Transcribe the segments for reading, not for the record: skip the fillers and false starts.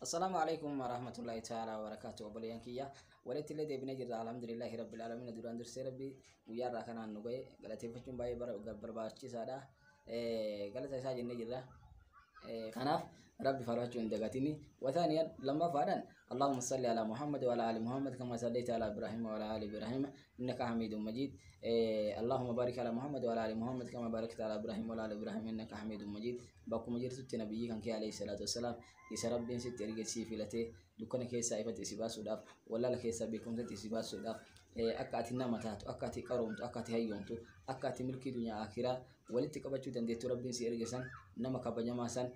السلام عليكم ورحمة الله تعالى وبركاته وبليان كيا ولت اللي دبنا جرا الحمد لله رب العالمين دوران درس ربي ويا راكنا نوجي قالت فيشون باي برباشي سادا قالت ساجي نجرا كناف ربي فرجوا دقاتني وثانيا لما فعلن اللهم صل على محمد وعلى ال محمد كما صليت على ابراهيم وعلى ال ابراهيم انك حميد مجيد. اللهم بارك على محمد وعلى ال محمد كما باركت على ابراهيم وعلى ال ابراهيم انك حميد مجيد. باكو مجيد نبي كان عليه الصلاه والسلام يسرب ربي ست رجسي فيلته دكان كيسا ايفت سيباس وداف ولا لكيسا بكم سيباس وداف akkaati nama taatu akkaati qaroomtu akkaati hayyoomtu akkaati milkii dunyaa akhiraa walitti qabachuu dandeettu rabbiin si ergisan nama kabajamaa san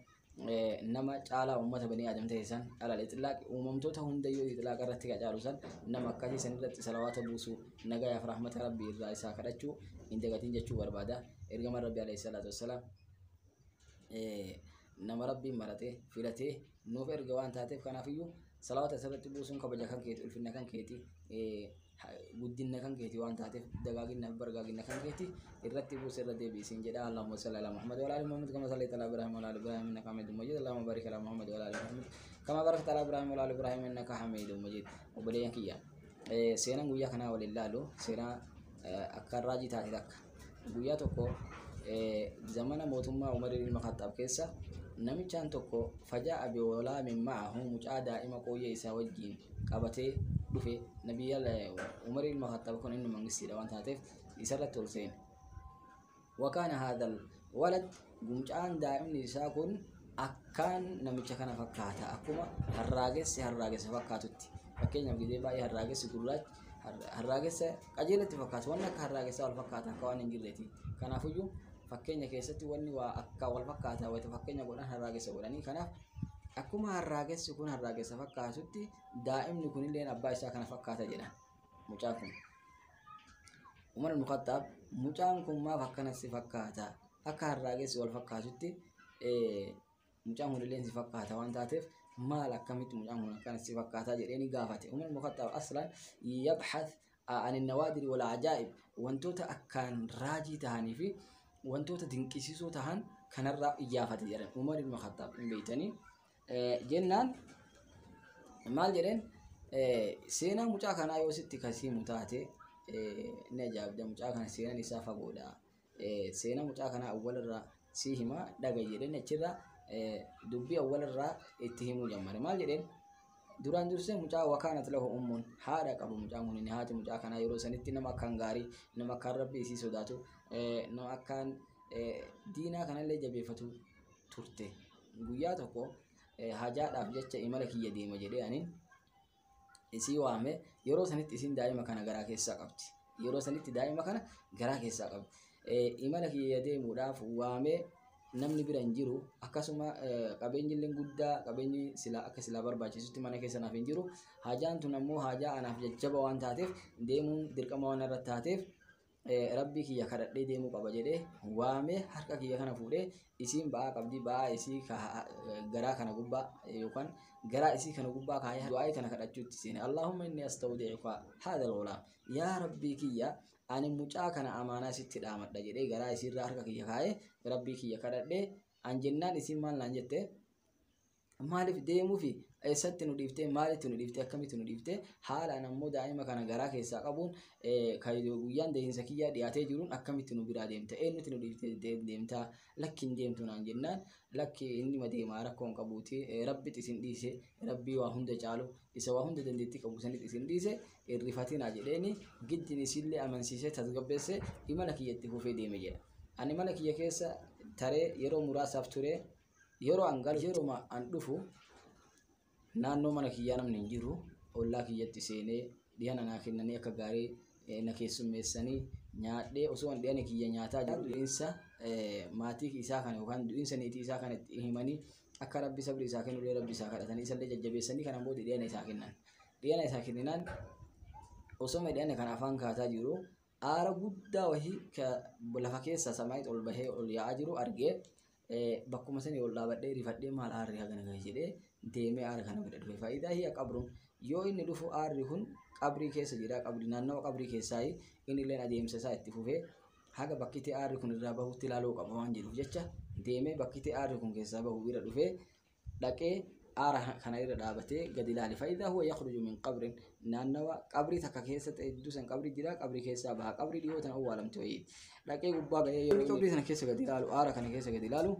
nama caalaa ummata banii aadam ta'e san alal itlaaq uumamtoota hundayyuu itlaaq irratti qacaalu san nama akkasii san irratti salawaata buusu nagayaaf rahmata rabbii irraa isaa kadhachuu hin dagatiin jechuu barbaada. Ergama rabbii alayhi salaatu wassalaam nama rabbiin maratee filatee nuuf erga waan taateef kanaafiyyuu salawaata isarratti buusuun kabaja kan keeti ulfinna kan keeti guddinna kan keeti waan taateef dagaagina bargaagina kan keeti irratti buuse irra deebiisiin jedha. Allahumma salli ala Muhammad wa ala ali Muhammad kama sallaita ala Ibrahim wa ala ali Ibrahim innaka Hamidum Majid. Allahumma barik ala Muhammad wa ala ali Muhammad kama barakta ala Ibrahim wa ala ali Ibrahim innaka Hamidum Majid. Obboleeyyan kiyya seenaan guyyaa kanaa waliin laalu seenaa akka raajii taate takka guyyaa tokko zamana mootummaa Umar ilma Khattaab keessa namichaan tokko fajaa abi walaa min ma'ahu mucaa daa'ima qooyyee isaa wajjiin qabatee dhufe nabiyya Umar ilma Khattaab kun inni mangistiidha waan taateef isarratti ol seene. Wakaana haadal walad mucaan daa'imni isaa kun akkaan namicha kana fakkaata akkuma harraagessa fakkaatutti fakkeenyaaf gidee baay'ee harraagessi gurraachi harraagessa qajeelatti fakkaatu waan akka harraagessa wal fakkaata akka waan hin jirreeti. Kanaafiyyuu fakkeenya keessatti wanni waa akka wal fakkaataa wayita fakkeenya godhan harraagessa godhanii kanaaf akkuma harraagessi kun harraagessa fakkaatutti daa'imni kunillee abbaa isaa kana fakkaata jedhan mucaan kun. Umar ibn Khattaab mucaan kun maaf akkana si fakkaata akka harraagessi wal fakkaatutti mucaan kunillee si fakkaata waan taateef maal akkamitti mucaan kun akkana si fakkaata jedhanii gaafate. Umar ibn Khattaab aslan yabhath an an-nawaadir wal ajaa'ib wantoota akkaan raajii tahanii fi wantoota dinqisiisoo tahan kanarraa iyyaafate jedhan Umar ibn Khattaab hin beeytanii jennaan maal jedheen seenaa mucaa kanaa yoo sitti kasii mutaate ni ajaa'ibda mucaa kana seenaan isaa fagoodha seenaa mucaa kanaa awwalarraa si hima dhaga jedheen achirraa dubbii awwalarraa itti himuu jammare. Maal jedheen duraan dursee mucaa wakaanat lahu ummun haadha qabu mucaan kun inni haati mucaa kanaa yeroo sanitti nama akkaan gaarii nama akkaan rabbii isii sodaatu nama akkaan diinaa kanallee jabeeffatu turte. Guyyaa tokko hajaadhaaf jecha imala kiyya deema jedhee anin isii waame yeroo sanitti isin daa'ima kana garaa keessaa qabdi yeroo sanitti daa'ima kana garaa keessaa qabdi imala kiyya deemuudhaaf waamee namni bira hin jiru akkasuma qabeenyi illee guddaa qabeenyi sila akka sila barbaachisutti mana keessa naaf hin jiru hajaan tun ammoo hajaa anaaf jajjaba waan taateef deemuun dirqama waan irra taateef rabbii kiyya kadhadhee deemuu qaba jedhee waamee harka kiyya kana fuudhee isiin ba'aa qabdi ba'aa isii garaa kana gubbaa yookaan garaa isii kana gubbaa kaayee du'aa kana kadhachuutti seene. Allahumma inni astawdi'uka haadha al-ghulaam yaa rabbii kiyya ani mucaa kana amaanaa sitti dhaamadha jedhee garaa isiirraa harka kiyya kaayee rabbii kiyya kadhadhee an jennaan isiin maal naan jette maaliif deemuufi eessatti nu dhiiftee maalitti nu dhiiftee akkamitti nu dhiiftee haalaan ammoo daa'ima kana garaa keessaa qabuun guyyaan deehinsa kiyyaa dhiyaatee jiruun akkamitti nu biraa deemta eenyutti nu dhiiftee deemtaa lakki hin deemtu naan jennaan lakki inni madeemaa rakkoon qabuuti rabbitti isin dhiise rabbii waa hunda caalu isa waa hunda dandeettii qabu sanitti isin dhiise irrifatinaa jedheeni giddin isillee amansiisee tasgabbeesse imala kiyyatti fufee deeme jedha. Ani imala kiyya keessa taree yeroo muraasaaf ture yeroo angal yeroo an dhufu naannoo mana kiyyaa namni hin jiru ollaa kiyyatti seenee dhiyana naa kennanii akka gaarii na keessummeessanii nyaadhee osoo an dhiyana kiyya nyaataa jiru du'insa maatii isaa kana yookaan du'insa niitii isaa kana himanii akka rabbi sabri isaa kennulee rabbi isaa kadhatanii isallee jajjabeessanii kana booda dhiyana isaa kennan. Dhiyana isaa kenninaan osoo dhiyana kana afaan kaataa jiru aara guddaa wahii lafa keessa samaayitti ol bahee ol yaa'aa jiru argee bakkuma sanii ol dhaabadhee rifadhee maal aarri hagana gahe jedhee deemee aara kana bira dhufe. Faayidaa hiya qabruun yoo inni dhufu aarri kun qabrii keessa jira qabrii naannawa qabrii keessaa inni illee adeemsa isaa itti fufee haga bakkitee aarri kun irraa bahutti ilaaluu qaba waan jedhuuf jecha deemee bakkitee aarri kun keessaa bahu bira dhufee dhaqee آره كان يرى دابته قد لالي فإذا هو يخرج من قبر نانوا قبري تككيسة دوسن قبري ديرا قبري كيسة بها قبري ديوتن أولم تويد لكن قبّا يوم قبري سنة كيسة قد لالو آره كان كيسة قد لالو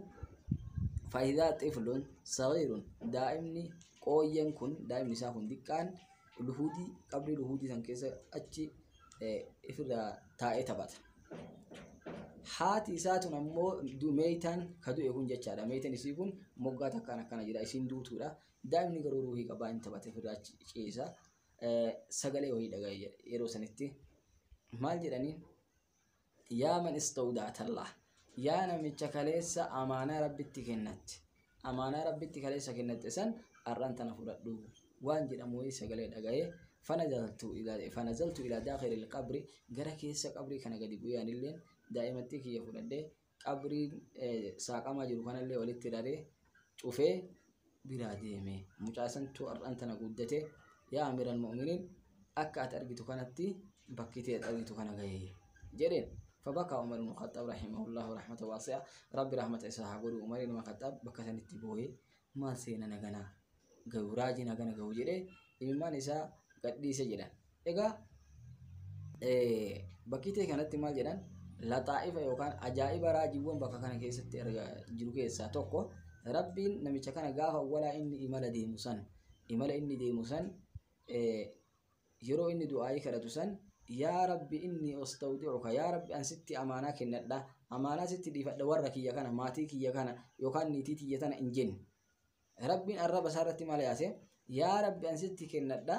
فإذا طفل صغير دائمني قوين كن دائم نساهم دكان لهودي قبري لهودي سنة كيسة أتشي إفرا تائه تبات haati isaatu ammoo meeytaan kaduu eeguun jechaadha. Meeytaan isii kun moggaa takkaan akkana jira isiin duutuudha. Daa'imni garuu ruuhii qabaa hin taphate ofirraa ciisa. Sagalee wayii dhagaye yeroo sanitti maal jedhaniin yaa man istawdaatallah yaa namicha kaleessa amaanaa rabbitti kennatte amaanaa rabbitti kaleessa kennatte san arraan tana fudhadhu waan jedhamu wayii sagalee dhagaye فنزلت إلى داخل القبر جرى كيس قبري كان قد يبويان اللين دائما تيجي يفون ده قبري ساقما جرو كان اللي ولد تداري شوفه براديمه مجاسن تو أنت نقودته يا أمير المؤمنين أكاد أرجيت كانتي بكيتي أرجيت كان جاي جرين فبكى عمر بن الخطاب رحمه الله رحمة واسعة رب رحمة إسحاق قول عمر بن الخطاب بكتن التبوي ما سينا نجنا جوراجي نجنا جوجره إيمان إسحاق قد سجدا إيجا بكيتي كانت مال جدًا لطائفة يوكان عجائب راجيون بكا كيس ترجع جرو كيس توكو ربي نمي كان جاها ولا إني إمالة دي مسان إمالة إني دي مسان يرو إني دعائي كرتوسان يا ربي إني أستودعك يا ربي أن ستي أمانك الندا أمانة ستي دي فدورك يا كان ماتيك يا كان يوكان نيتي يتنا إنجن ربي الرب سارتي مال ياسه يا ربي أن ستي كندا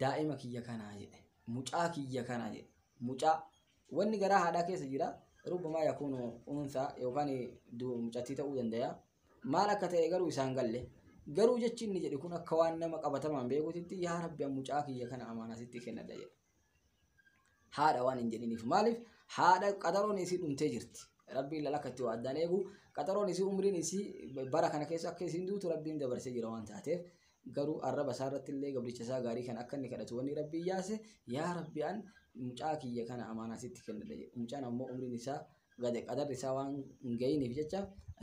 دائما كيا كان عاجل مجا كيا كان عاجل مجا واني قرا هذا كيس جرا ربما يكون أنثى يوكاني دو مجاتي تقولن ده ما لك تيجرو يسانقل له جرو جتشين نجد يكون كوان نما قبضة من بيقول تدي يا رب يا مجا كيا كان أمانة ستي كنا ده هذا وان إنجليني في مالف هذا قدرون يصير تجرت ربي لك توعدني يقول قدرون يصير عمري نسي بركة كيس هندو تربين ده برسي جروان تعرف garuu arraba isaarratti illee gabricha isaa gaarii kan akka inni kadhatu wanni rabbii yaase yaa rabbi an mucaa kiyya kana amaanaa sitti kennadha jedhe mucaan ammoo umriin isaa gade qadarri isaa waan hin ga'iniif jecha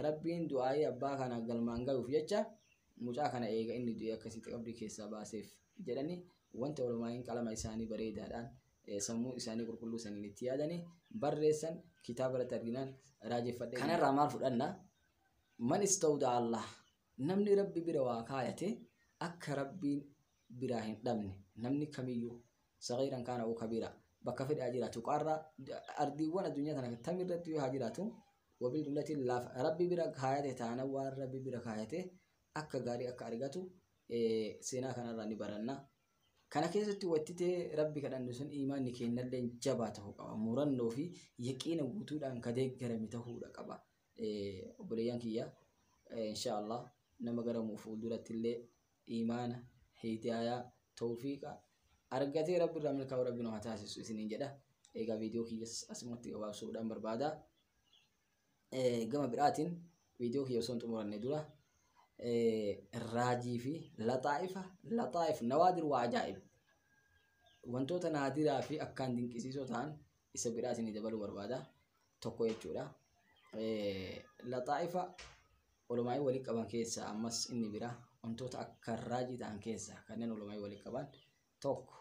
rabbiin du'aayii abbaa kana galmaan ga'uuf jecha mucaa kana eega inni du'e akkasitti qabrii keessaa baaseef jedhani wanta olumaa'in qalama isaanii bareedaadhaan sammuu isaanii qulqulluu saniin itti yaadanii barreessan kitaaba irratti arginaan raajeffadhe kanarraa maal fudhanna man istawda Allah namni rabbi bira waa kaayate akka rabbiin biraa hin dhabne namni kamiyyuu sagiiran kaana uu kabiira bakka fedhe haa jiraatu qarra ardiiwwan addunyaa kana tamirratti yoo haa jiraatu wabil dullati laaf rabbi bira kaayate taana waan rabbi bira kaayate akka gaarii akka argatu seenaa kanarraa ni baranna kana keessatti wattitee rabbi kadhannu sun iimaanni kennallee jabaa ta'uu qaba murannoo fi yaqiina guutuudhaan ka deeggarame ta'uudha qaba obboleeyyan kiyya inshaallah nama garamuuf fuulduratti illee إيمانا هداية توفيقا أرجعتي رب الرحمن كاو ربنا هتاسس سنين جدا إيجا فيديو كي أسمعتي أو سودان بربادا جمع براتين فيديو كي يوصل تمر الندورة الراجي في لطائف نوادر وعجائب وانتو تنادر في أكان دين كيسي سوتان إسبراتين يدبلوا بربادا تقوي جورا لطائف ولما يولي كمان كيس أمس إني برا wantoota akka raajii ta'an keessaa kanneen olumaa walii qaban tokko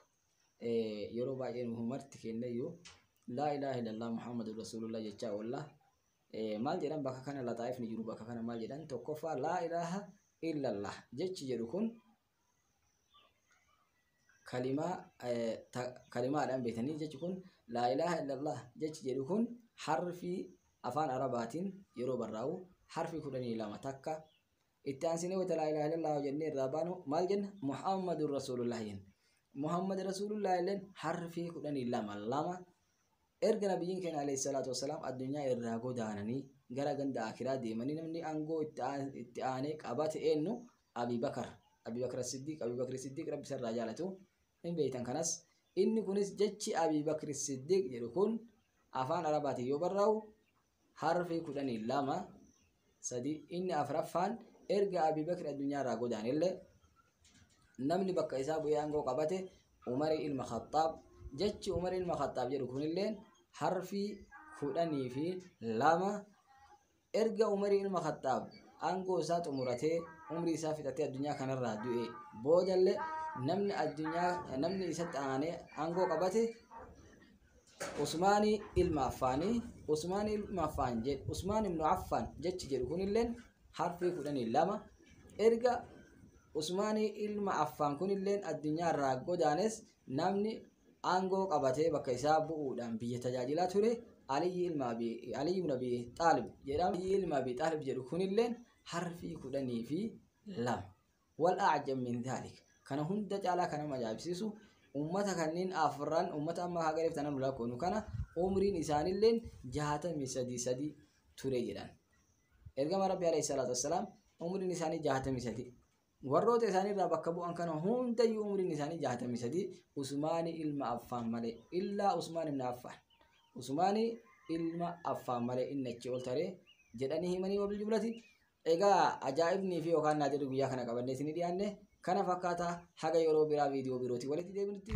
yeroo baay'ee nu marti kennayyuu laa ilaaha illallah muhammadur rasulullah jechaa walla maal jedhan bakka kana lataa'if ni jiru bakka kana maal jedhan tokkoffaa laa ilaaha illallah jechi jedhu kun kalimaadhaan beekanii jechi kun laa ilaaha illallah jechi jedhu kun harfii afaan arabaatiin yeroo barraa'u harfii 12 takka التانسيني وتلا إله إلا الله جنة الرابانو مال جن محمد رسول الله ين محمد رسول الله لين حرفي كلن إلا ملما إرجع نبيين كان عليه الصلاة والسلام الدنيا الرجو دانني جرا جند آخرة دي مني نمني أنجو التانيك أبات إنه أبي بكر الصديق رب سر رجالته إن بيتان كناس إني كنيس جتشي أبي بكر الصديق يركون أفان عرباتي يبرّو حرفي كلن إلا ما سدي إني أفرفان erga Abi Bakr addunyaa irraa godaanillee namni bakka isaa bu'ee aangoo qabate Umar ilma Khattaab jechi Umar ilma Khattaab jedhu kunillee harfii 12 erga Umar ilma Khattaab aangoo isaa xumuratee umrii isaa fixatee addunyaa kanarraa du'e boojallee namni isatti aanee aangoo qabate Usmaanii ilma Affaanii. Usmaan ilma Affaan jedhe Usmaan ibnu Affaan jechi jedhu kunilleen harfii 12 erga Usmaanii ilma Affaan kunilleen addunyaarraa godaanes namni aangoo qabatee bakka isaa bu'uudhaan biyya tajaajilaa ture Ali ibn Abi Xaalib jedhama. Ali ilma Abi Xaalib jedhu kunilleen harfii 12 wal a'jam min dhalik. Kana hunda caalaa kana majaabsiisu ummata kanneen afran ummata amma hagareef tanan lakoonu kana umriin isaanilleen 63 ture jedhan. Ergama Rabbi alayhi salatu wassalam umriin isaanii 63. Warroota isaaniirraa bakka bu'an kana hundayyuu umriin isaanii 63. Usmaani ilma Affaan malee illaa Usmaan ibn Affaan. Usmaani ilma Affaan malee inni achi ol taree jedhanii himanii wabil jumlati. Egaa ajaa'ibnii fi yookaan naadirri guyyaa kana qabannee isin dhiyaanne kana fakkaata haga yeroo biraa viidiyoo birooti walitti deebinutti.